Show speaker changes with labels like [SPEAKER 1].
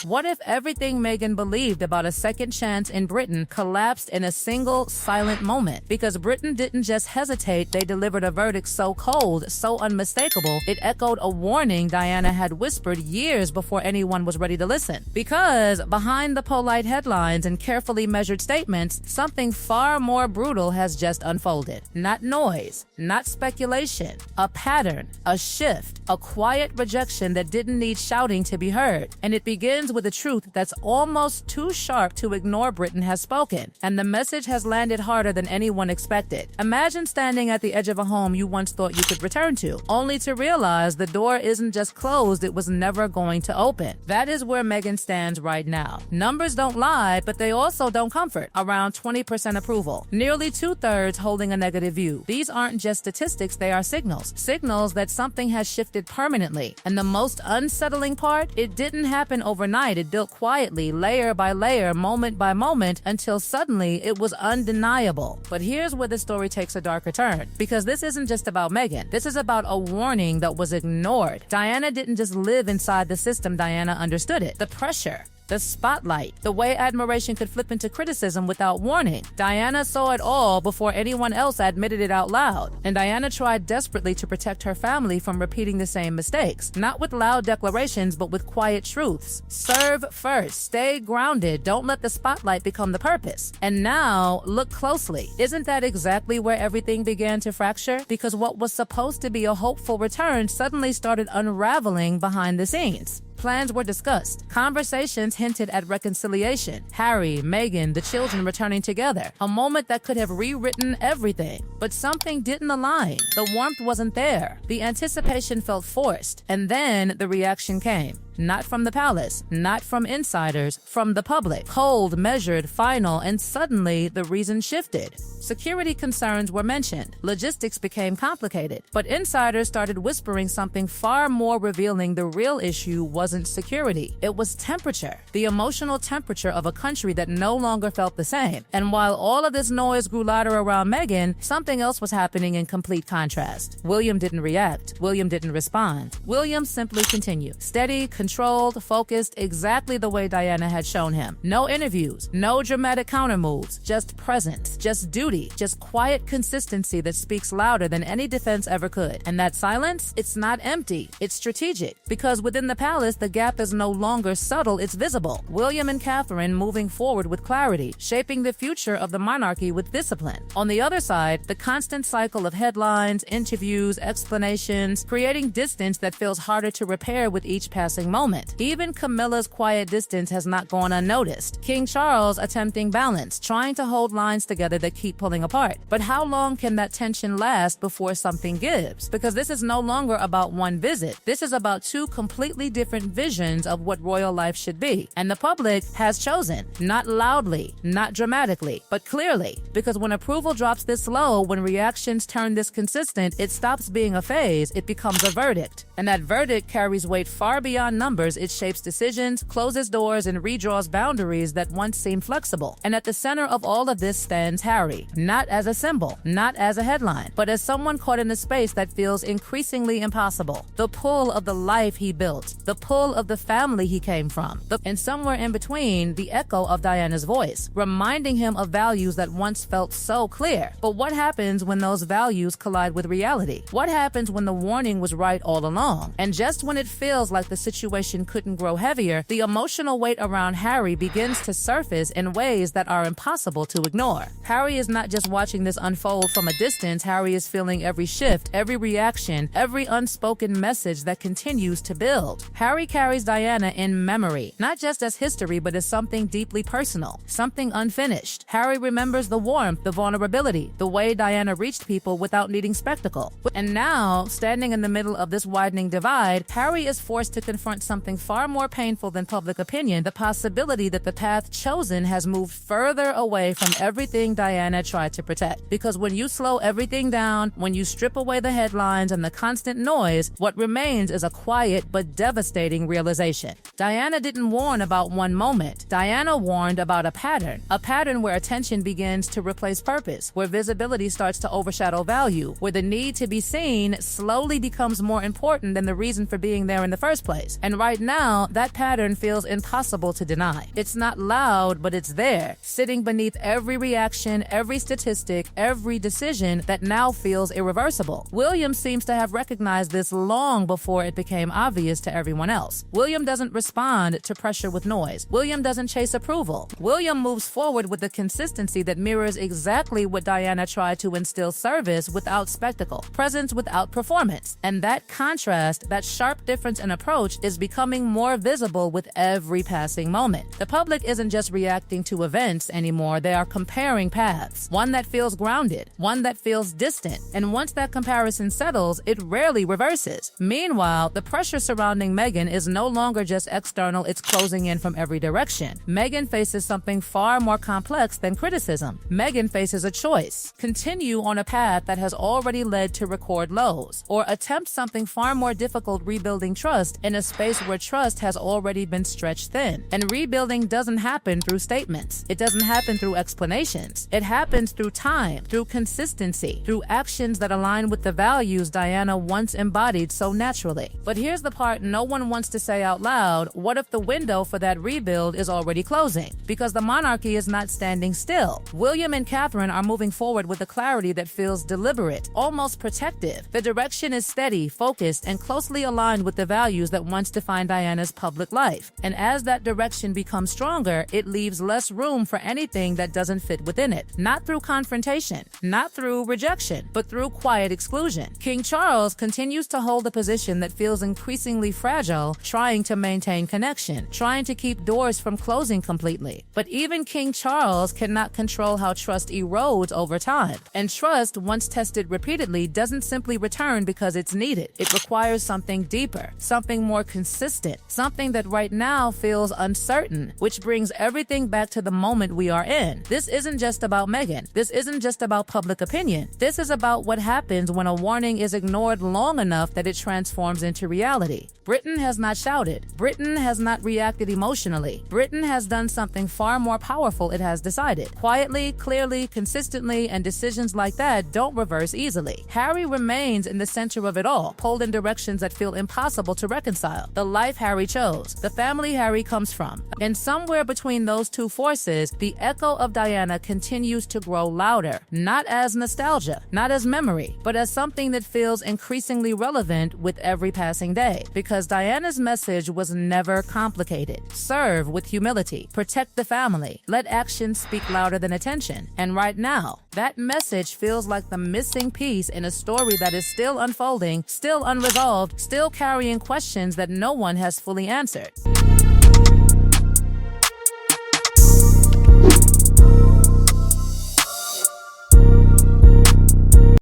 [SPEAKER 1] What if everything Meghan believed about a second chance in Britain collapsed in a single silent moment? Because Britain didn't just hesitate, they delivered a verdict so cold, so unmistakable, it echoed a warning Diana had whispered years before anyone was ready to listen. Because behind the polite headlines and carefully measured statements, something far more brutal has just unfolded. Not noise, not speculation, a pattern, a shift, a quiet rejection that didn't need shouting to be heard. And it begins with a truth that's almost too sharp to ignore. Britain has spoken, and the message has landed harder than anyone expected. Imagine standing at the edge of a home you once thought you could return to, only to realize the door isn't just closed, it was never going to open. That is where Meghan stands right now. Numbers don't lie, but they also don't comfort. Around 20% approval, nearly 2/3 holding a negative view. These aren't just statistics, they are signals. Signals that something has shifted permanently. And the most unsettling part, it didn't happen overnight. It built quietly, layer by layer, moment by moment, until suddenly it was undeniable. But here's where the story takes a darker turn, because this isn't just about Meghan. This is about a warning that was ignored. Diana didn't just live inside the system, Diana understood it. The pressure, the spotlight, the way admiration could flip into criticism without warning. Diana saw it all before anyone else admitted it out loud. And Diana tried desperately to protect her family from repeating the same mistakes. Not with loud declarations, but with quiet truths. Serve first. Stay grounded. Don't let the spotlight become the purpose. And now, look closely. Isn't that exactly where everything began to fracture? Because what was supposed to be a hopeful return suddenly started unraveling behind the scenes. Plans were discussed. Conversations hinted at reconciliation. Harry, Meghan, the children returning together. A moment that could have rewritten everything. But something didn't align. The warmth wasn't there. The anticipation felt forced. And then the reaction came. Not from the palace, not from insiders, from the public. Cold, measured, final, and suddenly the reason shifted. Security concerns were mentioned. Logistics became complicated. But insiders started whispering something far more revealing. The real issue wasn't security. It was temperature. The emotional temperature of a country that no longer felt the same. And while all of this noise grew louder around Meghan, something else was happening in complete contrast. William didn't react. William didn't respond. William simply continued. Steady, controlled, focused, exactly the way Diana had shown him. No interviews, no dramatic countermoves, just presence, just duty, just quiet consistency that speaks louder than any defense ever could. And that silence, it's not empty, it's strategic. Because within the palace, the gap is no longer subtle, it's visible. William and Catherine moving forward with clarity, shaping the future of the monarchy with discipline. On the other side, the constant cycle of headlines, interviews, explanations, creating distance that feels harder to repair with each passing moment. Even Camilla's quiet distance has not gone unnoticed. King Charles attempting balance, trying to hold lines together that keep pulling apart. But how long can that tension last before something gives? Because this is no longer about one visit. This is about two completely different visions of what royal life should be. And the public has chosen, not loudly, not dramatically, but clearly. Because when approval drops this low, when reactions turn this consistent, it stops being a phase, it becomes a verdict. And that verdict carries weight far beyond numbers. It shapes decisions, closes doors, and redraws boundaries that once seemed flexible. And at the center of all of this stands Harry, not as a symbol, not as a headline, but as someone caught in a space that feels increasingly impossible. The pull of the life he built, the pull of the family he came from, and somewhere in between, the echo of Diana's voice, reminding him of values that once felt so clear. But what happens when those values collide with reality? What happens when the warning was right all along? And just when it feels like the situation couldn't grow heavier, the emotional weight around Harry begins to surface in ways that are impossible to ignore. Harry is not just watching this unfold from a distance. Harry is feeling every shift, every reaction, every unspoken message that continues to build. Harry carries Diana in memory, not just as history, but as something deeply personal, something unfinished. Harry remembers the warmth, the vulnerability, the way Diana reached people without needing spectacle. And now, standing in the middle of this widening divide, Harry is forced to confront something far more painful than public opinion, the possibility that the path chosen has moved further away from everything Diana tried to protect. Because when you slow everything down, when you strip away the headlines and the constant noise, what remains is a quiet but devastating realization. Diana didn't warn about one moment. Diana warned about a pattern where attention begins to replace purpose, where visibility starts to overshadow value, where the need to be seen slowly becomes more important than the reason for being there in the first place. And right now, that pattern feels impossible to deny. It's not loud, but it's there, sitting beneath every reaction, every statistic, every decision that now feels irreversible. William seems to have recognized this long before it became obvious to everyone else. William doesn't respond to pressure with noise. William doesn't chase approval. William moves forward with a consistency that mirrors exactly what Diana tried to instill: service without spectacle, presence without performance. And that contrast, that sharp difference in approach, is becoming more visible with every passing moment. The public isn't just reacting to events anymore, they are comparing paths. One that feels grounded, one that feels distant. And once that comparison settles, it rarely reverses. Meanwhile, the pressure surrounding Meghan is no longer just external, it's closing in from every direction. Meghan faces something far more complex than criticism. Meghan faces a choice: continue on a path that has already led to record lows, or attempt something far more difficult: rebuilding trust in a space where trust has already been stretched thin. And rebuilding doesn't happen through statements. It doesn't happen through explanations. It happens through time, through consistency, through actions that align with the values Diana once embodied so naturally. But here's the part no one wants to say out loud: what if the window for that rebuild is already closing? Because the monarchy is not standing still. William and Catherine are moving forward with a clarity that feels deliberate, almost protective. The direction is steady, focused, and closely aligned with the values that once defined Diana's public life. And as that direction becomes stronger, it leaves less room for anything that doesn't fit within it. Not through confrontation, not through rejection, but through quiet exclusion. King Charles continues to hold a position that feels increasingly fragile, trying to maintain connection, trying to keep doors from closing completely. But even King Charles cannot control how trust erodes over time. And trust, once tested repeatedly, doesn't simply return because it's needed. It requires something deeper, something more consistent, something that right now feels uncertain, which brings everything back to the moment we are in. This isn't just about Meghan. This isn't just about public opinion. This is about what happens when a warning is ignored long enough that it transforms into reality. Britain has not shouted. Britain has not reacted emotionally. Britain has done something far more powerful: it has decided. Quietly, clearly, consistently, and decisions like that don't reverse easily. Harry remains in the center of it all, pulled in directions that feel impossible to reconcile. The life Harry chose, the family Harry comes from. And somewhere between those two forces, the echo of Diana continues to grow louder, not as nostalgia, not as memory, but as something that feels increasingly relevant with every passing day. Because Diana's message was never complicated. Serve with humility, protect the family, let actions speak louder than attention. And right now, that message feels like the missing piece in a story that is still unfolding, still unresolved, still carrying questions that no one has fully answered.